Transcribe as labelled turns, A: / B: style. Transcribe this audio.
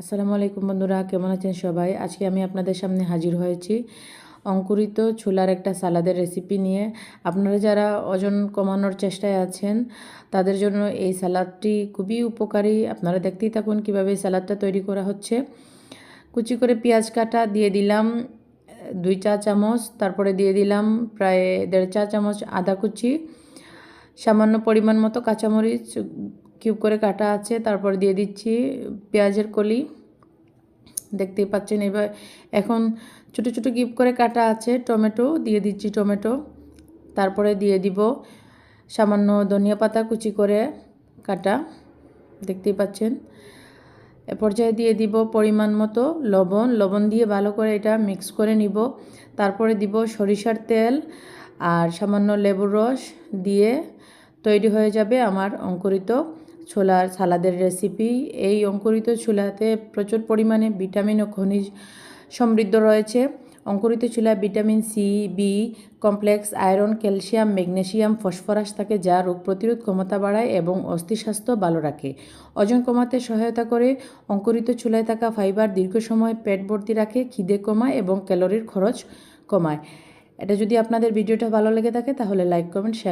A: আসসালামু আলাইকুম বন্ধুরা, কেমন আছেন সবাই? আজকে আমি আপনাদের সামনে হাজির হয়েছি অঙ্কুরিত ছোলার একটা সালাদের রেসিপি নিয়ে। আপনারা যারা ওজন কমানোর চেষ্টায় আছেন তাদের জন্য এই সালাদটি খুবই উপকারী। আপনারা দেখতেই থাকুন কীভাবে এই সালাদটা তৈরি করা হচ্ছে। কুচি করে পেঁয়াজ কাটা দিয়ে দিলাম 2 চা চামচ, তারপরে দিয়ে দিলাম প্রায় 1.5 চা চামচ আদা কুচি, সামান্য পরিমাণ মতো কাঁচামরিচ কিউব করে কাটা আছে, তারপর দিয়ে দিচ্ছি পেঁয়াজের কলি, দেখতেই পাচ্ছেন। এবার এখন ছোটো ছোটো কিউব করে কাটা আছে টমেটো, দিয়ে দিচ্ছি টমেটো, তারপরে দিয়ে দিব সামান্য ধনিয়া পাতা কুচি করে কাটা, দেখতেই পাচ্ছেন। এ পর্যায়ে দিয়ে দিব পরিমাণ মতো লবণ দিয়ে ভালো করে এটা মিক্স করে নিব। তারপরে দিব সরিষার তেল আর সামান্য লেবুর রস দিয়ে তৈরি হয়ে যাবে আমার অঙ্কুরিত ছোলার সালাদের রেসিপি। এই অঙ্কুরিত ছোলাতে প্রচুর পরিমাণে ভিটামিন ও খনিজ সমৃদ্ধ রয়েছে। অঙ্কুরিত ছোলায় vitamin C, B complex, iron, calcium, magnesium, phosphorus থাকে, যা রোগ প্রতিরোধ ক্ষমতা বাড়ায় এবং অস্থি স্বাস্থ্য ভালো রাখে। ওজন কমাতে সহায়তা করে। অঙ্কুরিত ছোলায় থাকা ফাইবার দীর্ঘ সময় পেট ভর্তি রাখে, খিদে কমায় এবং ক্যালোরির খরচ কমায়। এটা যদি আপনাদের ভিডিওটা ভালো লেগে থাকে তাহলে লাইক, কমেন্ট, শেয়ার